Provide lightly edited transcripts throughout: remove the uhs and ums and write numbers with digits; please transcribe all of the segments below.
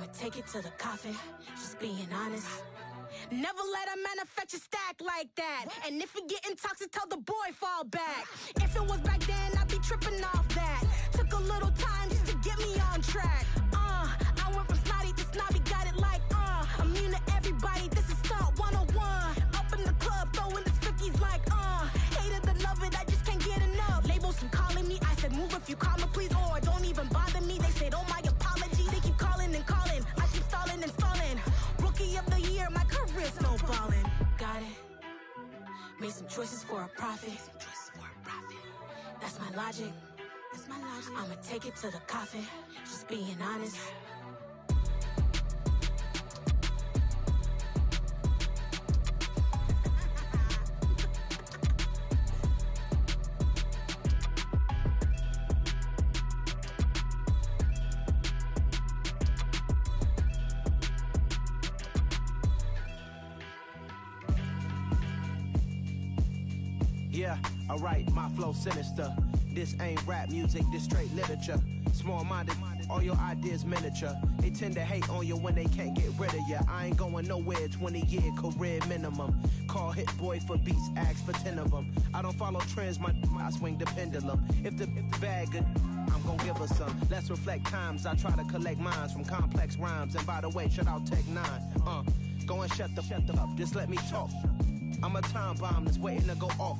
I'ma take it to the coffin, just being honest. Never let a manufacture stack like that. And if you getting toxic, tell the boy fall back. If it was back then, I'd be tripping off that. Took a little time just to get me on track. I went from snotty to snobby, got it like, immune to everybody, this is stunt 101. Up in the club, throwing this 50s like, hated to love it, I just can't get enough. Labels from calling me, I said move if you call me, please, or don't even bother me. They said, oh my apology, they keep calling and calling. I keep stalling and stalling. Rookie of the year, my career snowballing. Got it. Made some choices for a profit. That's my logic. I'ma take it to the coffin, just being honest. Yeah, alright, my flow sinister. This ain't rap music, this straight literature. Small-minded, all your ideas miniature. They tend to hate on you when they can't get rid of you. I ain't going nowhere, 20-year career minimum. Call Hit Boy for beats, ask for 10 of them. I don't follow trends, I swing the pendulum. If the bag good, I'm gon' give her some. Let's reflect times, I try to collect minds from complex rhymes. And by the way, shout out Tech 9. Go and shut the up, just let me talk. I'm a time bomb that's waiting to go off.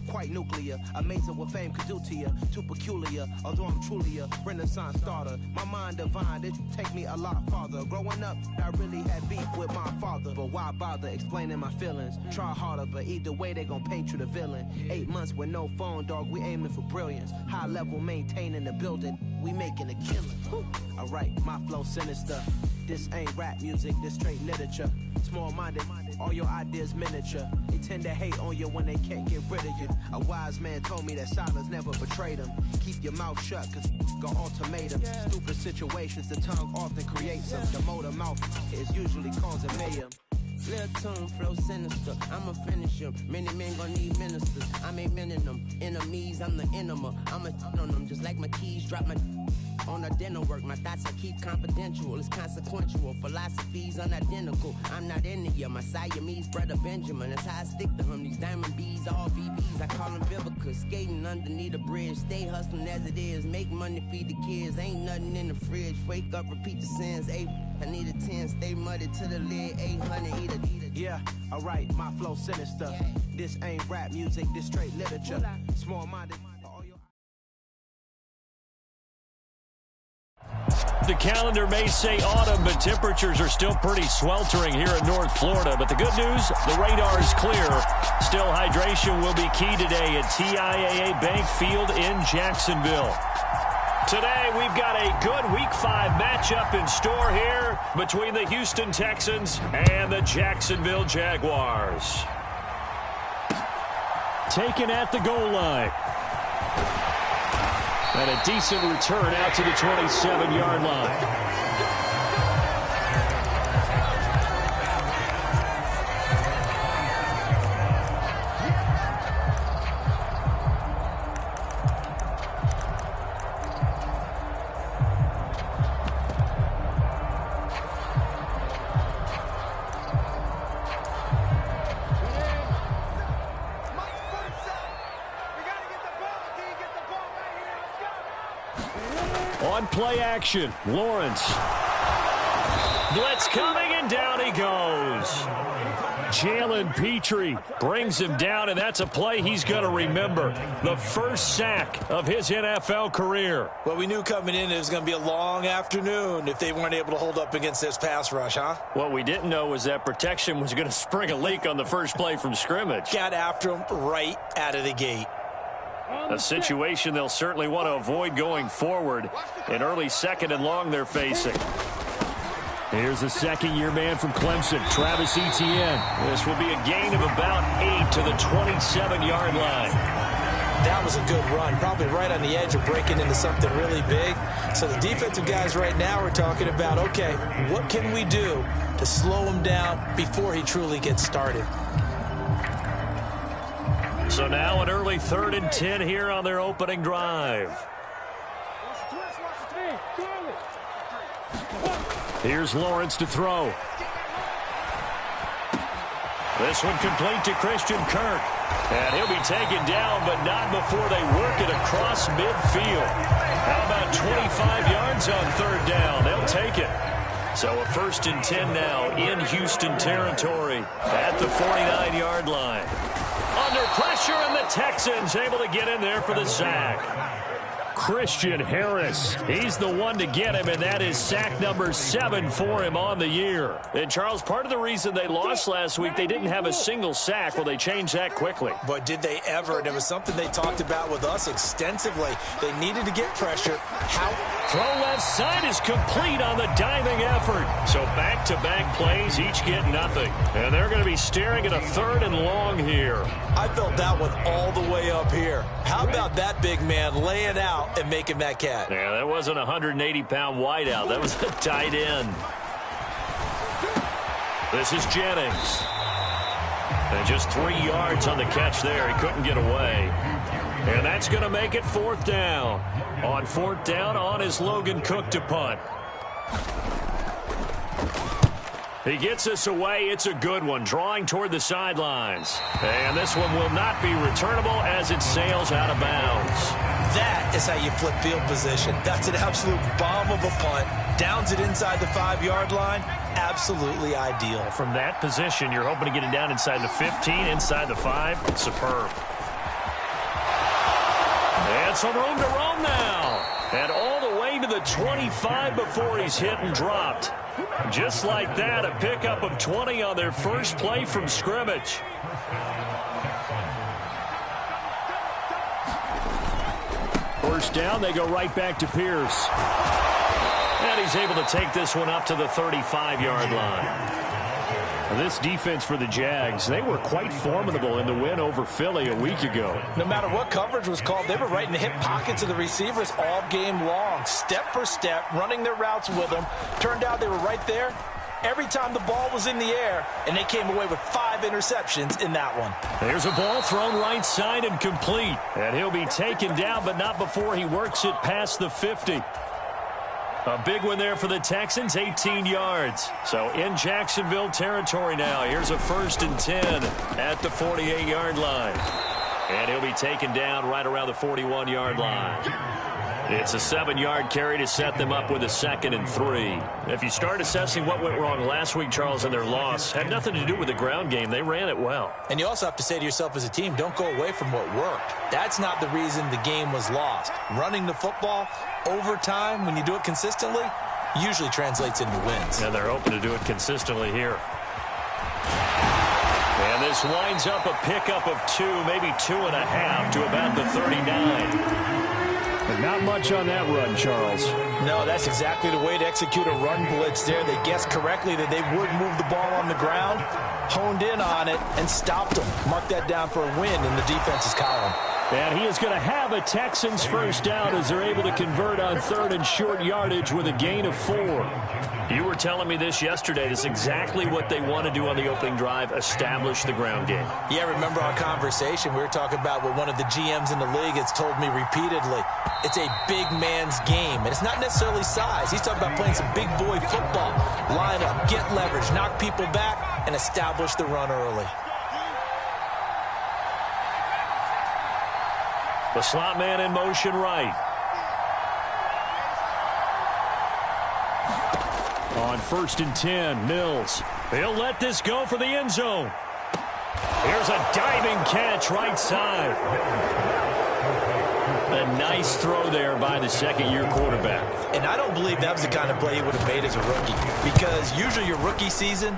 Quite nuclear, amazing what fame could do to you. Too peculiar, although I'm truly a renaissance starter. My mind divine, it take me a lot farther. Growing up, I really had beef with my father. But why bother explaining my feelings? Try harder, but either way they gon' paint you the villain. 8 months with no phone, dog, we aiming for brilliance. High level maintaining the building, we making a killing. Alright, my flow sinister. This ain't rap music, this straight literature. Small-minded, all your ideas miniature. They tend to hate on you when they can't get rid of you. A wise man told me that silence never betrayed him. Keep your mouth shut, cause go ultimatum. Stupid situations, the tongue often creates them. The motor mouth is usually causing mayhem. Little tune, flow sinister, I'ma finish him. Many men gon' need ministers, I'm a men in them. Enemies, I'm the enema, I'ma on them. Just like my keys, drop my on the dinner work. My thoughts I keep confidential, it's consequential. Philosophies unidentical, I'm not in it. My Siamese brother Benjamin, that's how I stick to him. These diamond bees, all BBs, I call them Vivica. Skating underneath the bridge, stay hustling as it is. Make money, feed the kids, ain't nothing in the fridge. Wake up, repeat the sins, I need a 10, stay muddy to the lid, 800, eat it. Yeah, alright, my flow sinister. This ain't rap music, this straight literature. Small-minded. The calendar may say autumn, but temperatures are still pretty sweltering here in North Florida. But the good news, the radar is clear. Still, hydration will be key today at TIAA Bank Field in Jacksonville. Today, we've got a good Week 5 matchup in store here between the Houston Texans and the Jacksonville Jaguars. Taken at the goal line. And a decent return out to the 27-yard line. On play action, Lawrence. Blitz coming, and down he goes. Jalen Petrie brings him down, and that's a play he's going to remember. The first sack of his NFL career. Well, we knew coming in it was going to be a long afternoon if they weren't able to hold up against this pass rush, huh? What we didn't know was that protection was going to spring a leak on the first play from scrimmage. Got after him right out of the gate. A situation they'll certainly want to avoid going forward. An early second and long they're facing. Here's the second-year man from Clemson, Travis Etienne. This will be a gain of about 8 to the 27-yard line. That was a good run, probably right on the edge of breaking into something really big. So the defensive guys right now are talking about, okay, what can we do to slow him down before he truly gets started? So now an early 3rd and 10 here on their opening drive. Here's Lawrence to throw. This one complete to Christian Kirk. And he'll be taken down, but not before they work it across midfield. How about 25 yards on third down? They'll take it. So a 1st and 10 now in Houston territory at the 49-yard line. Under pressure, and the Texans able to get in there for the sack. Christian Harris, he's the one to get him, and that is sack number 7 for him on the year. And, Charles, part of the reason they lost last week, they didn't have a single sack. Well, they changed that quickly. But did they ever? And it was something they talked about with us extensively. They needed to get pressure. How? Throw left side is complete on the diving effort. So back-to-back plays, each get nothing. And they're going to be staring at a 3rd and long here. I felt that one all the way up here. How about that big man laying out and making that catch? Yeah, that wasn't a 180-pound wideout. That was a tight end. This is Jennings. And just 3 yards on the catch there. He couldn't get away. And that's going to make it 4th down. On 4th down, on is Logan Cook to punt. He gets us away. It's a good one, drawing toward the sidelines. And this one will not be returnable as it sails out of bounds. That is how you flip field position. That's an absolute bomb of a punt. Downs it inside the 5-yard line. Absolutely ideal. From that position, you're hoping to get it down inside the 15, inside the 5. Superb. And some room to roam now. And all the way to the 25 before he's hit and dropped. Just like that, a pickup of 20 on their first play from scrimmage. First down, they go right back to Pierce. And he's able to take this one up to the 35-yard line. This defense for the Jags, they were quite formidable in the win over Philly a week ago. No matter what coverage was called, they were right in the hip pockets of the receivers all game long, step for step, running their routes with them. Turned out they were right there every time the ball was in the air, and they came away with 5 interceptions in that one. There's a ball thrown right side and complete. And he'll be taken down, but not before he works it past the 50. A big one there for the Texans, 18 yards. So in Jacksonville territory now. Here's a 1st and 10 at the 48-yard line. And he'll be taken down right around the 41-yard line. It's a 7-yard carry to set them up with a 2nd and 3. If you start assessing what went wrong last week, Charles, in their loss, had nothing to do with the ground game. They ran it well. And you also have to say to yourself as a team, don't go away from what worked. That's not the reason the game was lost. Running the football over time, when you do it consistently, usually translates into wins. And they're hoping to do it consistently here. And this winds up a pickup of 2, maybe 2.5 to about the 39. But not much on that run, Charles. No, that's exactly the way to execute a run blitz there. They guessed correctly that they would move the ball on the ground, honed in on it, and stopped them. Mark that down for a win in the defense's column. And he is going to have a Texans first down as they're able to convert on 3rd and short yardage with a gain of 4. You were telling me this yesterday. This is exactly what they want to do on the opening drive, establish the ground game. Yeah, remember our conversation. We were talking about what one of the GMs in the league has told me repeatedly. It's a big man's game, and it's not necessarily size. He's talking about playing some big boy football. Line up, get leverage, knock people back, and establish the run early. The slot man in motion right. On 1st and 10, Mills. He'll let this go for the end zone. Here's a diving catch right side. A nice throw there by the 2nd-year quarterback. And I don't believe that was the kind of play he would have made as a rookie, because usually your rookie season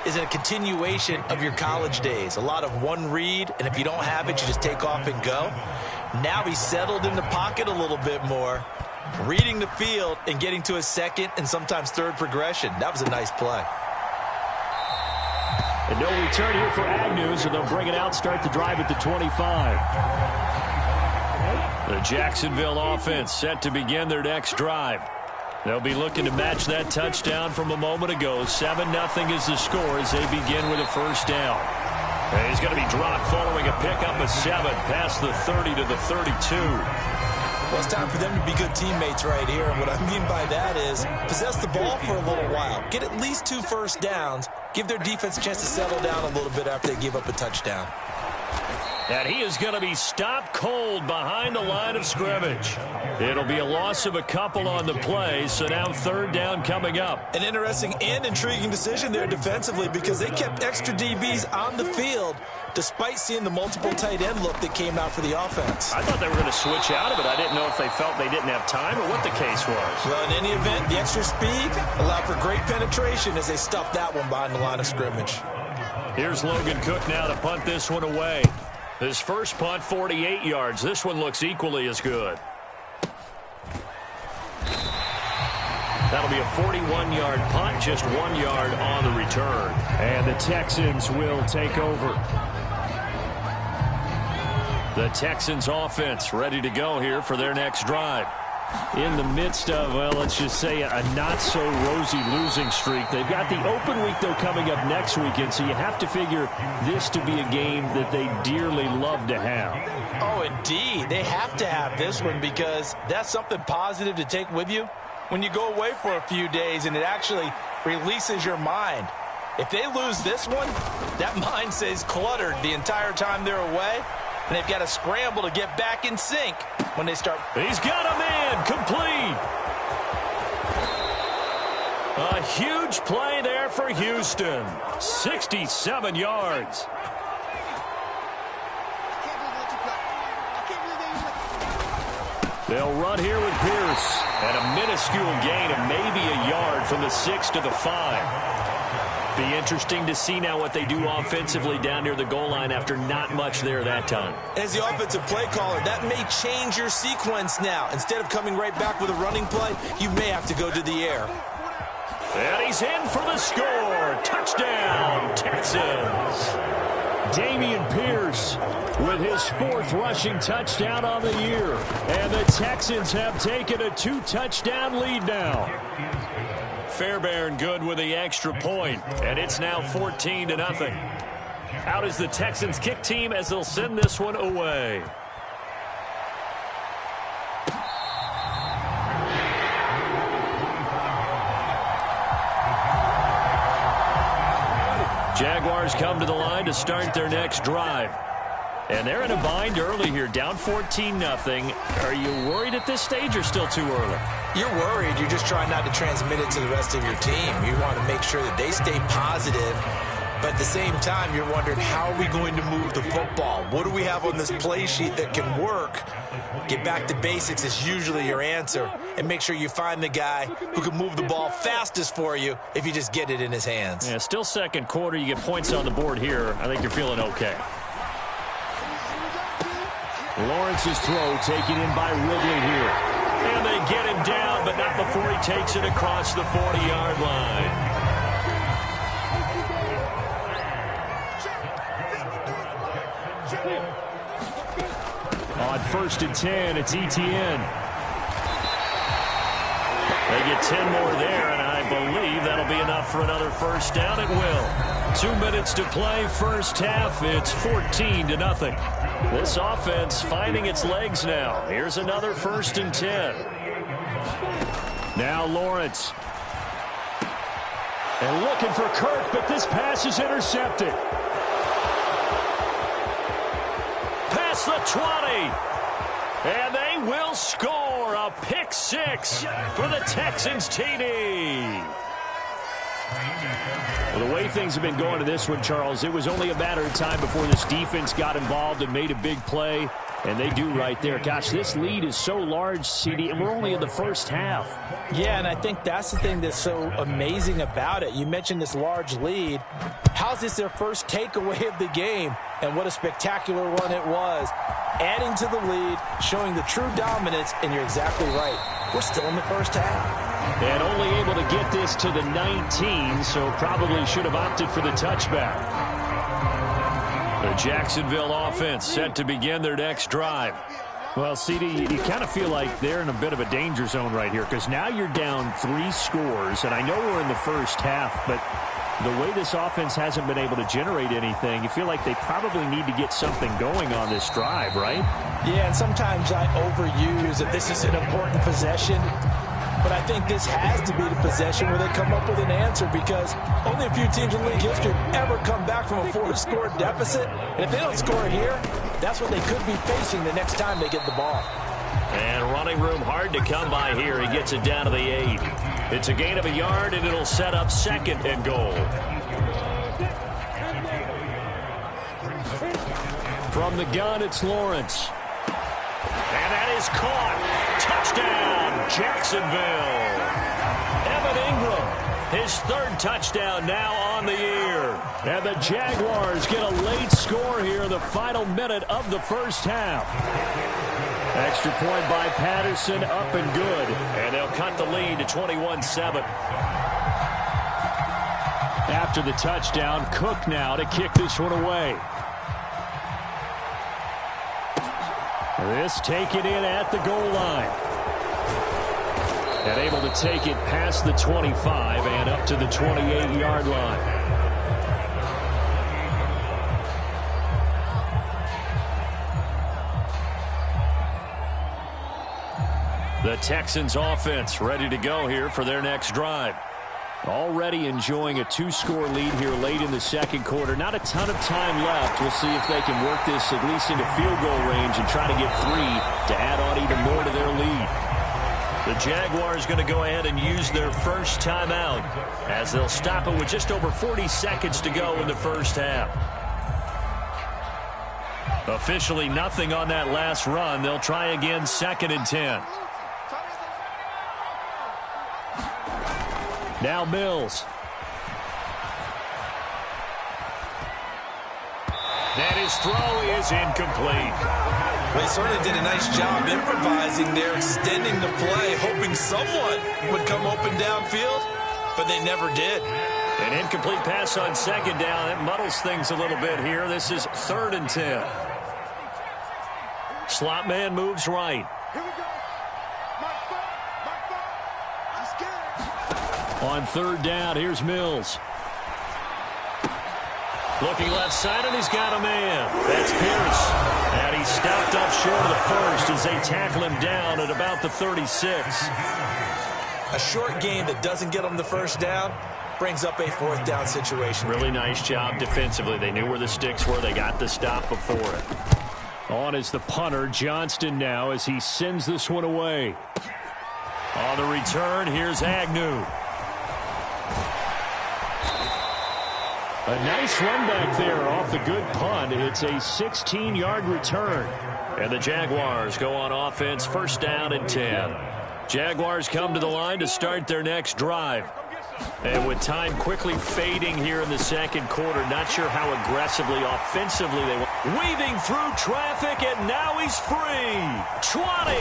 is a continuation of your college days. A lot of one read, and if you don't have it, you just take off and go. Now he's settled in the pocket a little bit more, reading the field and getting to his 2nd and sometimes 3rd progression. That was a nice play. And no return here for Agnew, so they'll bring it out, start the drive at the 25. The Jacksonville offense set to begin their next drive. They'll be looking to match that touchdown from a moment ago. 7-0 is the score as they begin with a first down. And he's going to be dropped following a pickup of 7 past the 30 to the 32. Well, it's time for them to be good teammates right here. And what I mean by that is possess the ball for a little while. Get at least 2 first downs. Give their defense a chance to settle down a little bit after they give up a touchdown. And he is going to be stopped cold behind the line of scrimmage. It'll be a loss of a couple on the play, so now 3rd down coming up. An interesting and intriguing decision there defensively because they kept extra DBs on the field despite seeing the multiple tight end look that came out for the offense. I thought they were going to switch out of it. I didn't know if they felt they didn't have time or what the case was. Well, in any event, the extra speed allowed for great penetration as they stuffed that one behind the line of scrimmage. Here's Logan Cook now to punt this one away. His first punt, 48 yards. This one looks equally as good. That'll be a 41-yard punt, just 1 yard on the return. And the Texans will take over. The Texans offense ready to go here for their next drive. In the midst of, well, let's just say a not-so-rosy losing streak. They've got the open week, though, coming up next weekend, so you have to figure this to be a game that they dearly love to have. Oh, indeed. They have to have this one because that's something positive to take with you when you go away for a few days, and it actually releases your mind. If they lose this one, that mind stays cluttered the entire time they're away, and they've got to scramble to get back in sync when they start. He's got a man complete. A huge play there for Houston. 67 yards. They'll run here with Pierce. And a minuscule gain of maybe a yard from the 6 to the 5. Be interesting to see now what they do offensively down near the goal line after not much there that time. As the offensive play caller, that may change your sequence now. Instead of coming right back with a running play, you may have to go to the air. And he's in for the score. Touchdown, Texans. Dameon Pierce with his 4th rushing touchdown on the year. And the Texans have taken a 2-touchdown lead now. Fairbairn good with the extra point, and it's now 14-0. Out is the Texans kick team as they'll send this one away. Jaguars come to the line to start their next drive. And they're in a bind early here, down 14-0. Are you worried at this stage or still too early? You're worried. You're just trying not to transmit it to the rest of your team. You want to make sure that they stay positive. But at the same time, you're wondering, how are we going to move the football? What do we have on this play sheet that can work? Get back to basics is usually your answer. And make sure you find the guy who can move the ball fastest for you if you just get it in his hands. Yeah, still second quarter. You get points on the board here. I think you're feeling okay. Lawrence's throw taken in by Ridley here. And they get him down, but not before he takes it across the 40-yard line. On 1st and 10, it's Etienne. They get 10 more there, and I believe that'll be enough for another first down. It will. 2 minutes to play, first half. It's 14-0. This offense finding its legs now. Here's another 1st and 10. Now Lawrence. And looking for Kirk, but this pass is intercepted. Past the 20. And they will score a pick 6 for the Texans TD. Well, the way things have been going to this one, Charles, it was only a matter of time before this defense got involved and made a big play, and they do right there. Gosh, this lead is so large, CD, and we're only in the first half. Yeah, and I think that's the thing that's so amazing about it. You mentioned this large lead. How's this their first takeaway of the game? And what a spectacular run it was. Adding to the lead, showing the true dominance, and you're exactly right. We're still in the first half. And only able to get this to the 19, so probably should have opted for the touchback. The Jacksonville offense set to begin their next drive. Well, CD, you kind of feel like they're in a bit of a danger zone right here because now you're down 3 scores, and I know we're in the first half, but the way this offense hasn't been able to generate anything, you feel like they probably need to get something going on this drive, right? Yeah, and sometimes I overuse that this is an important possession. But I think this has to be the possession where they come up with an answer, because only a few teams in league history have ever come back from a 4-score deficit. And if they don't score here, that's what they could be facing the next time they get the ball. And running room hard to come by here. He gets it down to the 8. It's a gain of a yard, and it'll set up 2nd and goal. From the gun, it's Lawrence. And that is caught. Touchdown, Jacksonville. Evan Ingram, his 3rd touchdown now on the year. And the Jaguars get a late score here in the final minute of the first half. Extra point by Patterson, up and good. And they'll cut the lead to 21-7. After the touchdown, Cook now to kick this one away. This taken in at the goal line. And able to take it past the 25 and up to the 28-yard line. The Texans offense ready to go here for their next drive. Already enjoying a 2-score lead here late in the second quarter. Not a ton of time left. We'll see if they can work this at least into field goal range and try to get 3 to add on even more to their lead. The Jaguars going to go ahead and use their first timeout as they'll stop it with just over 40 seconds to go in the first half. Officially nothing on that last run. They'll try again 2nd and 10. Now Mills. And his throw is incomplete. They certainly did a nice job improvising there, extending the play, hoping someone would come open downfield, but they never did. An incomplete pass on 2nd down. That muddles things a little bit here. This is 3rd and 10. Slot man moves right. On 3rd down, here's Mills. Looking left side, and he's got a man. That's Pierce. And he stopped up short of the first as they tackle him down at about the 36. A short game that doesn't get them the first down brings up a 4th down situation. Really nice job defensively. They knew where the sticks were. They got the stop before it. On is the punter, Johnston, now as he sends this one away. On the return, here's Agnew. A nice run back there off the good punt. It's a 16-yard return. And the Jaguars go on offense, 1st down and 10. Jaguars come to the line to start their next drive. And with time quickly fading here in the second quarter, not sure how aggressively, offensively they want. Weaving through traffic, and now he's free. 20.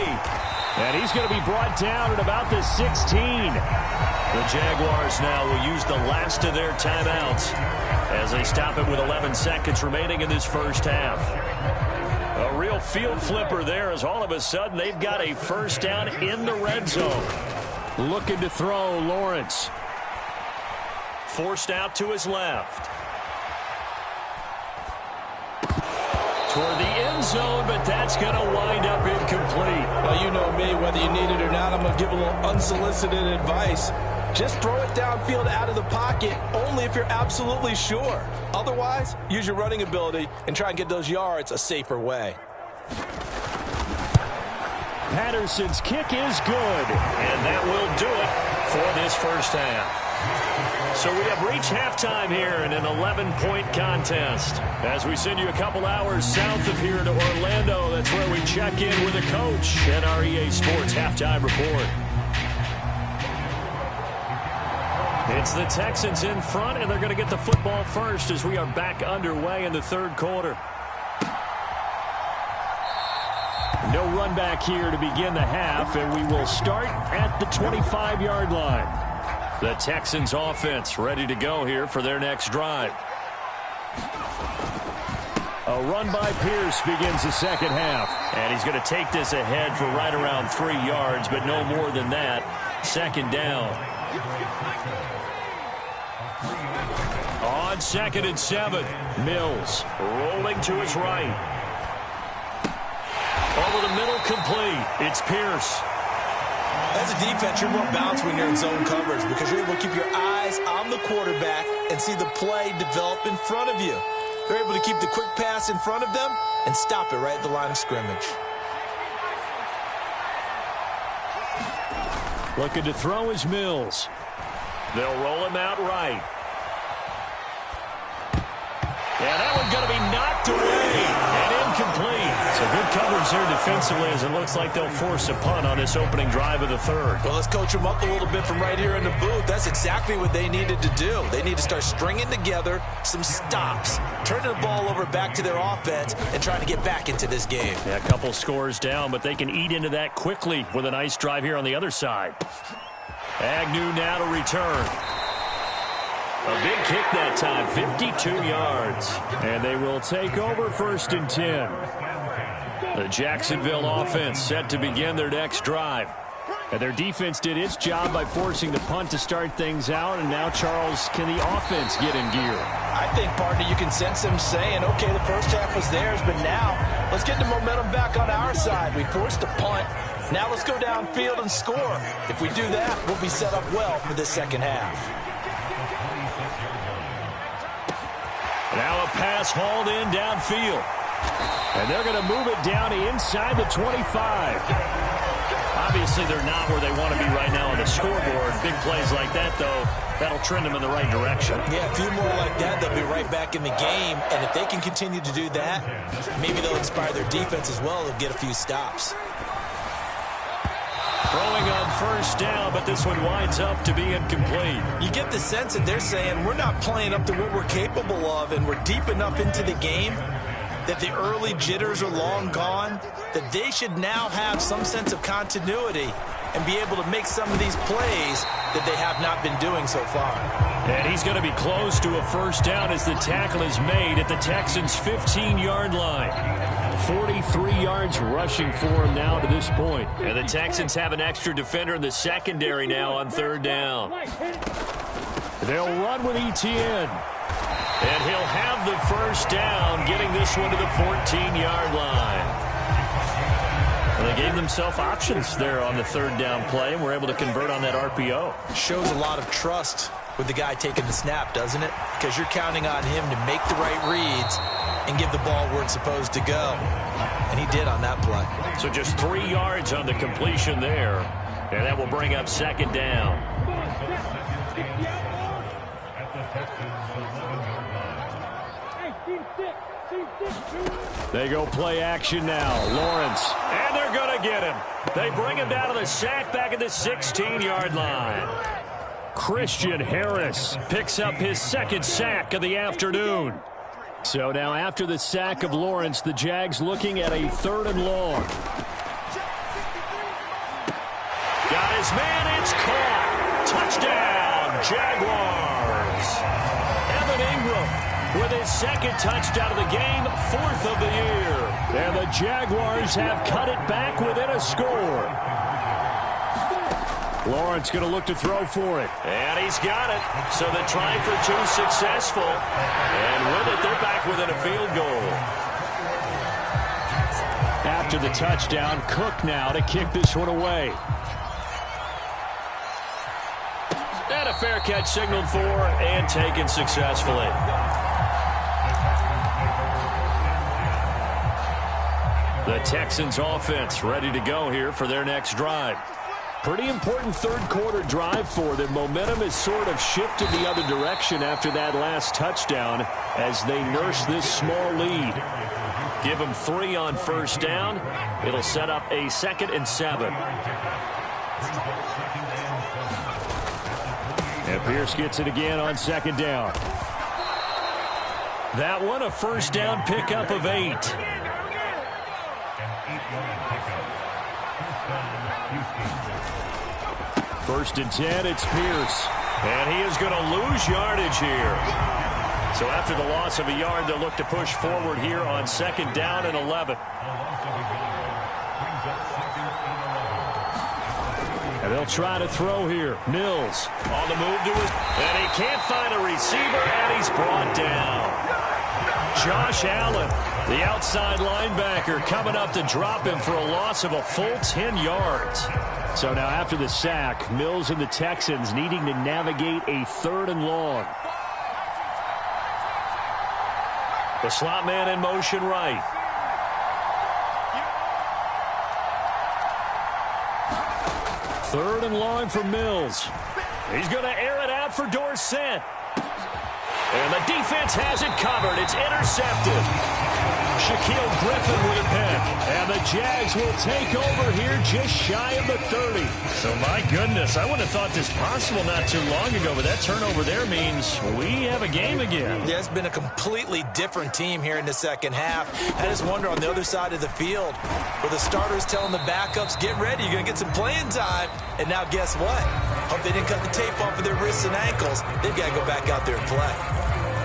And he's going to be brought down at about the 16. The Jaguars now will use the last of their timeouts as they stop it with 11 seconds remaining in this first half. A real field flipper there as all of a sudden they've got a 1st down in the red zone. Looking to throw, Lawrence. Forced out to his left. Toward the end zone, but that's going to wind up incomplete. Well, you know me, whether you need it or not, I'm going to give a little unsolicited advice. Just throw it downfield out of the pocket, only if you're absolutely sure. Otherwise, use your running ability and try and get those yards a safer way. Patterson's kick is good, and that will do it for this first half. So we have reached halftime here in an 11-point contest. As we send you a couple hours south of here to Orlando, that's where we check in with the coach at our EA Sports Halftime Report. It's the Texans in front, and they're going to get the football first as we are back underway in the third quarter. No run back here to begin the half, and we will start at the 25-yard line. The Texans offense ready to go here for their next drive. A run by Pierce begins the second half. And he's going to take this ahead for right around 3 yards, but no more than that. 2nd down. On 2nd and 7, Mills rolling to his right. Over the middle, complete. It's Pierce. As a defense, you're more balanced when you're in zone coverage because you're able to keep your eyes on the quarterback and see the play develop in front of you. They're able to keep the quick pass in front of them and stop it right at the line of scrimmage. Looking to throw is Mills. They'll roll him out right. Yeah, that one's going to be knocked away and incomplete. So good coverage there defensively as it looks like they'll force a punt on this opening drive of the third. Well, let's coach them up a little bit from right here in the booth. That's exactly what they needed to do. They need to start stringing together some stops, turning the ball over back to their offense, and trying to get back into this game. Yeah, a couple scores down, but they can eat into that quickly with a nice drive here on the other side. Agnew now to return. A big kick that time, 52 yards. And they will take over 1st and 10. The Jacksonville offense set to begin their next drive. And their defense did its job by forcing the punt to start things out. And now, Charles, can the offense get in gear? I think, partner, you can sense them saying, okay, the first half was theirs, but now let's get the momentum back on our side. We forced a punt. Now let's go downfield and score. If we do that, we'll be set up well for this second half. Now a pass hauled in downfield. And they're going to move it down inside the 25. Obviously, they're not where they want to be right now on the scoreboard. Big plays like that, though, that'll trend them in the right direction. Yeah, a few more like that, they'll be right back in the game. And if they can continue to do that, maybe they'll inspire their defense as well. They'll get a few stops. Throwing on 1st down, but this one winds up to be incomplete. You get the sense that they're saying we're not playing up to what we're capable of, and we're deep enough into the game that the early jitters are long gone, that they should now have some sense of continuity and be able to make some of these plays that they have not been doing so far. And he's going to be close to a 1st down as the tackle is made at the Texans' 15-yard line. 43 yards rushing for him now to this point. And the Texans have an extra defender in the secondary now on 3rd down. They'll run with Etienne. And he'll have the 1st down, getting this one to the 14-yard line. And they gave themselves options there on the 3rd down play, and were able to convert on that RPO. Shows a lot of trust with the guy taking the snap, doesn't it? Because you're counting on him to make the right reads and give the ball where it's supposed to go. And he did on that play. So just 3 yards on the completion there. And that will bring up 2nd down. They go play action now. Lawrence. And they're going to get him. They bring him down to the sack back at the 16-yard line. Christian Harris picks up his 2nd sack of the afternoon. So now after the sack of Lawrence, the Jags looking at a 3rd and long. Got his man, it's caught. Touchdown, Jaguars. Evan Ingram with his 2nd touchdown of the game, 4th of the year. And the Jaguars have cut it back within a score. Lawrence going to look to throw for it. And he's got it. So the try for 2 successful. And with it, they're back within a field goal. After the touchdown, Cook now to kick this one away. And a fair catch signaled for and taken successfully. The Texans offense ready to go here for their next drive. Pretty important 3rd quarter drive for them. Momentum has sort of shifted the other direction after that last touchdown as they nurse this small lead. Give them 3 on 1st down. It'll set up a 2nd and 7. And Pierce gets it again on 2nd down. That one a 1st down pickup of 8. First and 10, it's Pierce. And he is going to lose yardage here. So after the loss of a yard, they'll look to push forward here on 2nd down and 11. And they'll try to throw here. Mills on the move to it. And he can't find a receiver, and he's brought down. Josh Allen, the outside linebacker, coming up to drop him for a loss of a full 10 yards. So now after the sack, Mills and the Texans needing to navigate a 3rd and long. The slot man in motion right. Third and long for Mills. He's going to air it out for Dorsett. And the defense has it covered. It's intercepted. Shaquille Griffin with a pick. And the Jags will take over here just shy of the 30. So, my goodness, I wouldn't have thought this possible not too long ago, but that turnover there means we have a game again. Yeah, it's been a completely different team here in the second half. I just wonder on the other side of the field where the starters telling the backups, get ready, you're going to get some playing time. And now guess what? Hope they didn't cut the tape off of their wrists and ankles. They've got to go back out there and play.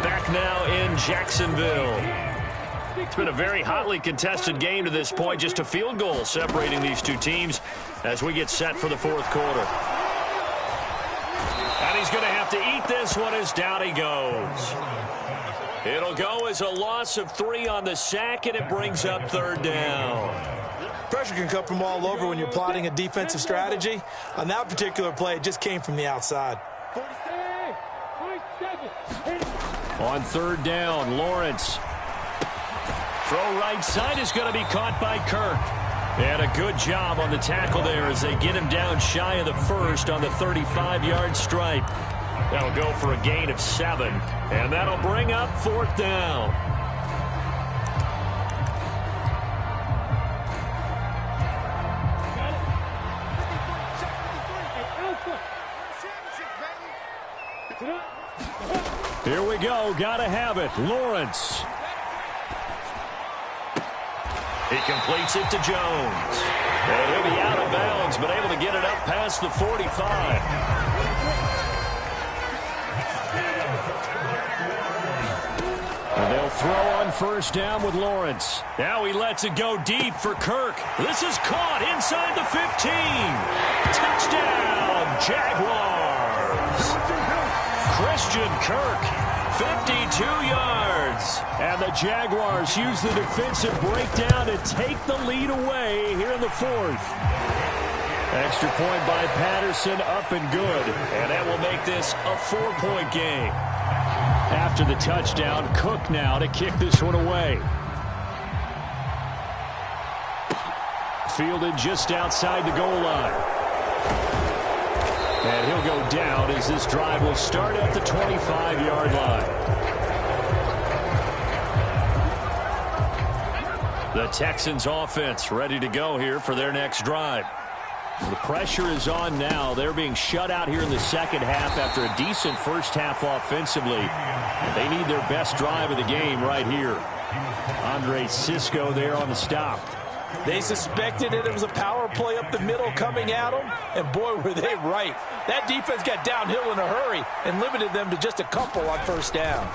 Back now in Jacksonville. It's been a very hotly contested game to this point. Just a field goal separating these two teams as we get set for the 4th quarter. And he's going to have to eat this one as down he goes. It'll go as a loss of 3 on the sack, and it brings up 3rd down. Pressure can come from all over when you're plotting a defensive strategy. On that particular play, it just came from the outside. On 3rd down, Lawrence. Throw right side is going to be caught by Kirk. And a good job on the tackle there as they get him down shy of the 1st on the 35-yard stripe. That'll go for a gain of 7. And that'll bring up 4th down. Here we go. Gotta have it. Lawrence. He completes it to Jones. And he'll be out of bounds, but able to get it up past the 45. And they'll throw on 1st down with Lawrence. Now he lets it go deep for Kirk. This is caught inside the 15. Touchdown, Jaguars. Christian Kirk, 52 yards. And the Jaguars use the defensive breakdown to take the lead away here in the 4th. Extra point by Patterson, up and good. And that will make this a 4-point game. After the touchdown, Cook now to kick this one away. Fielded just outside the goal line. And he'll go down as this drive will start at the 25-yard line. The Texans offense ready to go here for their next drive. The pressure is on now. They're being shut out here in the second half after a decent first half offensively. And they need their best drive of the game right here. Andre Cisco there on the stop. They suspected it was a power play up the middle coming at them, and boy, were they right. That defense got downhill in a hurry and limited them to just a couple on 1st down.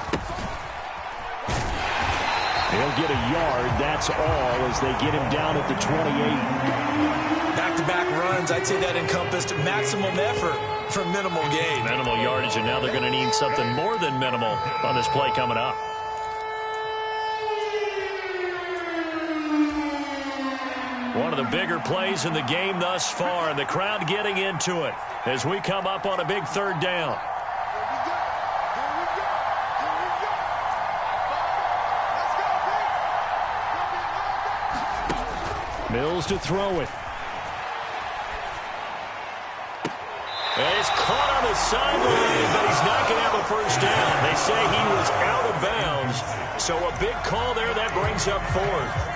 They'll get a yard, that's all, as they get him down at the 28. Back-to-back runs, I'd say that encompassed maximum effort for minimal gain. Minimal yardage, and now they're going to need something more than minimal on this play coming up. One of the bigger plays in the game thus far, and the crowd getting into it as we come up on a big 3rd down. Mills to throw it. And it's caught on the sideline, but he's not going to have a 1st down. They say he was out of bounds, so a big call there that brings up 4th.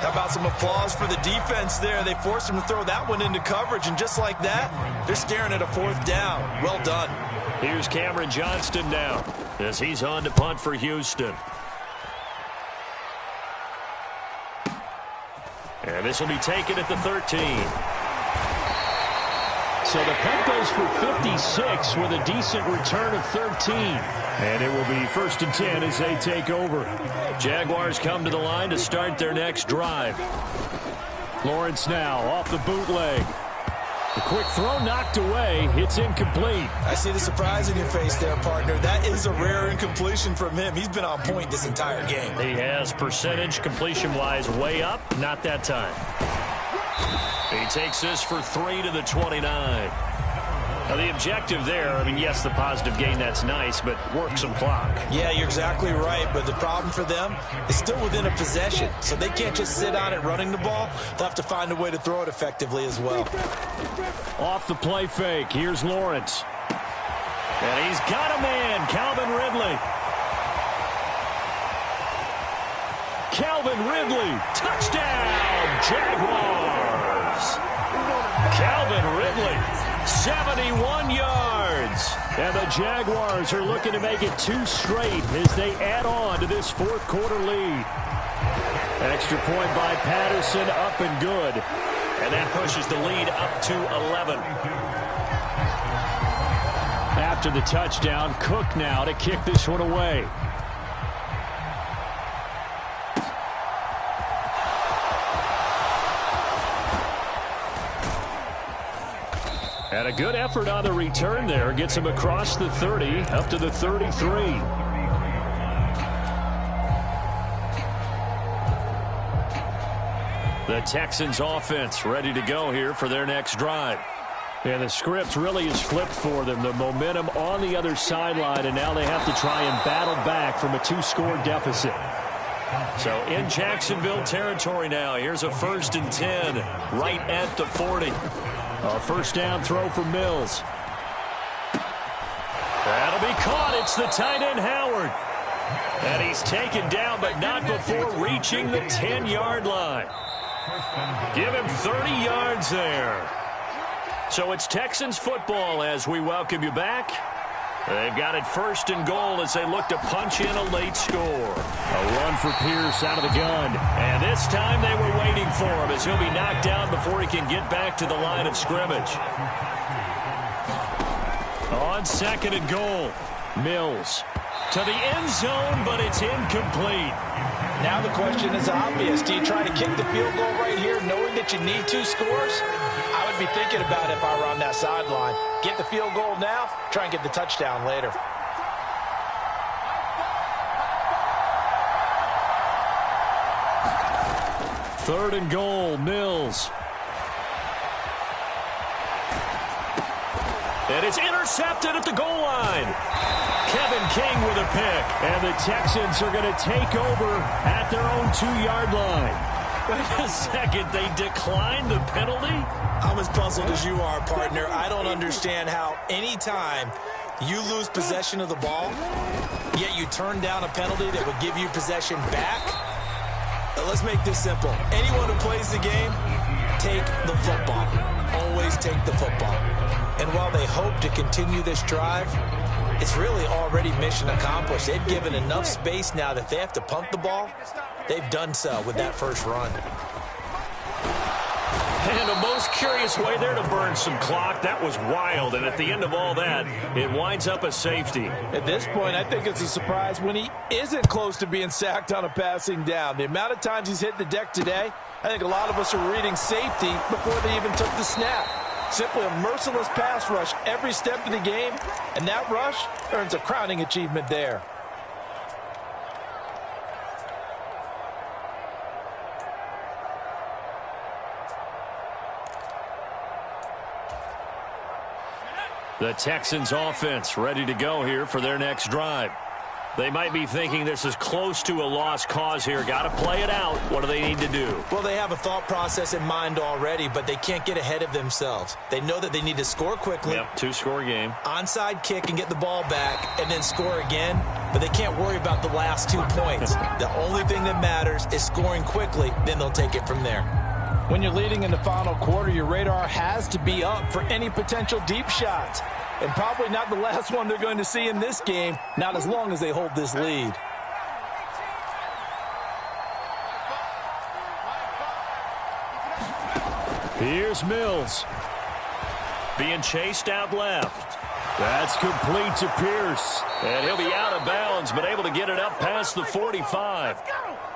How about some applause for the defense there? They forced him to throw that one into coverage, and just like that, they're staring at a 4th down. Well done. Here's Cameron Johnston now as he's on to punt for Houston. And this will be taken at the 13. So the punt goes for 56 with a decent return of 13. And it will be 1st and 10 as they take over. Jaguars come to the line to start their next drive. Lawrence now off the bootleg. The quick throw knocked away. It's incomplete. I see the surprise in your face there, partner. That is a rare incompletion from him. He's been on point this entire game. He has percentage completion-wise way up. Not that time. He takes this for 3 to the 29. Now, the objective there, I mean, yes, the positive gain, that's nice, but work some clock. Yeah, you're exactly right, but the problem for them is still within a possession, so they can't just sit on it running the ball. They'll have to find a way to throw it effectively as well. Off the play fake, here's Lawrence. And he's got a man, Calvin Ridley. Calvin Ridley, touchdown, Jaguars. Calvin Ridley, 71 yards. And the Jaguars are looking to make it 2 straight as they add on to this fourth quarter lead. Extra point by Patterson, up and good. And that pushes the lead up to 11. After the touchdown, Cook now to kick this one away. And a good effort on the return there. Gets him across the 30, up to the 33. The Texans offense ready to go here for their next drive. And the script really is flipped for them. The momentum on the other sideline, and now they have to try and battle back from a 2-score deficit. So in Jacksonville territory now. Here's a 1st and 10 right at the 40. A first down throw for Mills. That'll be caught. It's the tight end Howard. And he's taken down, but not before reaching the 10-yard line. Give him 30 yards there. So it's Texans football as we welcome you back. They've got it 1st and goal as they look to punch in a late score. A run for Pierce out of the gun. And this time they were waiting for him as he'll be knocked down before he can get back to the line of scrimmage. On 2nd and goal, Mills to the end zone, but it's incomplete. Now the question is obvious. Do you try to kick the field goal right here knowing that you need 2 scores? I would be thinking about it if I were on that sideline. Get the field goal now, try and get the touchdown later. Third and goal, Mills. And it's intercepted at the goal line. Kevin King with a pick. And the Texans are going to take over at their own 2-yard line. Wait a second, they declined the penalty? I'm as puzzled as you are, partner. I don't understand how any time you lose possession of the ball, yet you turn down a penalty that would give you possession back. Let's make this simple. Anyone who plays the game, take the football. Always take the football. And while they hope to continue this drive, it's really already mission accomplished. They've given enough space now that they have to punt the ball. They've done so with that first run. And a most curious way there to burn some clock. That was wild. And at the end of all that, it winds up a safety. At this point, I think it's a surprise when he isn't close to being sacked on a passing down. The amount of times he's hit the deck today, I think a lot of us are reading safety before they even took the snap. Simply a merciless pass rush every step of the game, and that rush earns a crowning achievement there. The Texans offense ready to go here for their next drive. They might be thinking this is close to a lost cause here. Got to play it out. What do they need to do? Well, they have a thought process in mind already, but they can't get ahead of themselves. They know that they need to score quickly. Yep, 2-score game. Onside kick and get the ball back and then score again, but they can't worry about the last 2 points. The only thing that matters is scoring quickly, then they'll take it from there. When you're leading in the final quarter, your radar has to be up for any potential deep shots. And probably not the last one they're going to see in this game, not as long as they hold this lead. Here's Mills. Being chased out left. That's complete to Pierce. And he'll be out of bounds, but able to get it up past the 45.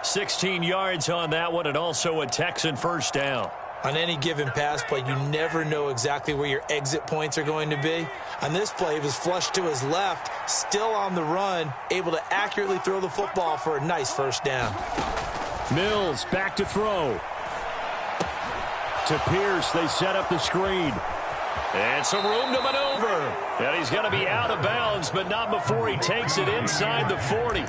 16 yards on that one, and also a Texan first down. On any given pass play, you never know exactly where your exit points are going to be. On this play, he was flushed to his left, still on the run, able to accurately throw the football for a nice first down. Mills back to throw. To Pierce, they set up the screen. And some room to maneuver. And he's going to be out of bounds, but not before he takes it inside the 40.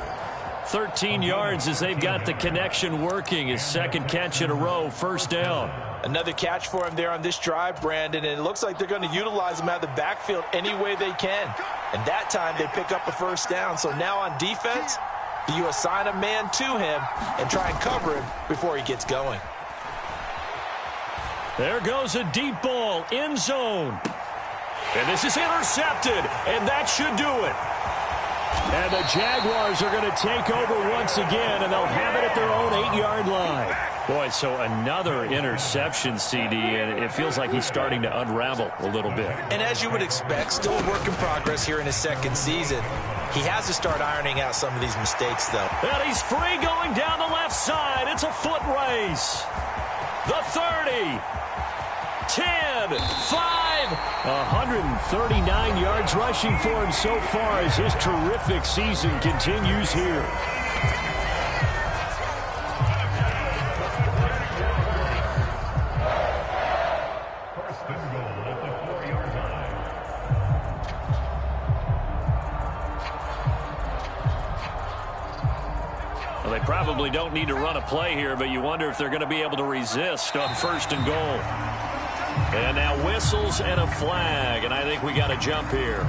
13 yards as they've got the connection working. His second catch in a row, first down. Another catch for him there on this drive, Brandon, and it looks like they're going to utilize him out of the backfield any way they can. And that time they pick up a first down. So now on defense, you assign a man to him and try and cover him before he gets going. There goes a deep ball, end zone. And this is intercepted, and that should do it. And the Jaguars are going to take over once again, and they'll have it at their own 8-yard line. Boy, so another interception, CD, and it feels like he's starting to unravel a little bit. And as you would expect, still a work in progress here in his second season. He has to start ironing out some of these mistakes, though. And he's free going down the left side. It's a foot race. The 30. 10, 5, 139 yards rushing for him so far as his terrific season continues here. First and goal at the 4-yard line. Well, they probably don't need to run a play here, but you wonder if they're going to be able to resist on first and goal. And now whistles and a flag, and I think we got to jump here.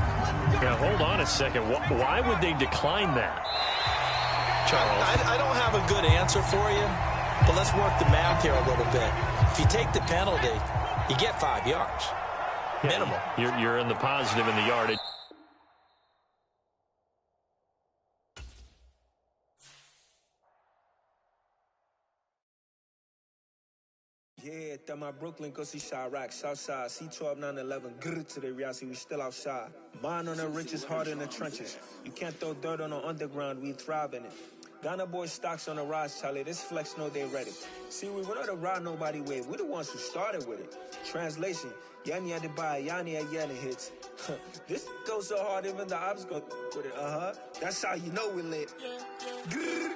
Now, hold on a second. Why would they decline that? Charles? I don't have a good answer for you, but let's work the math here a little bit. If you take the penalty, you get 5 yards. Minimum. You're in the positive in the yardage. Yeah, that my Brooklyn, go see Chirac, Southside, C12, 911, grrr to the reality, we still outside. Mine on the riches, hard in the trenches. You can't throw dirt on the underground, we thrive in it. Ghana boys stocks on the rise, Charlie, this flex know they ready. See, we went on the ride nobody wave, we the ones who started with it. Translation, Yanni had to buy, Yanni at Yanni hits. This goes so hard, even the ops go with it, that's how you know we lit. Grrr,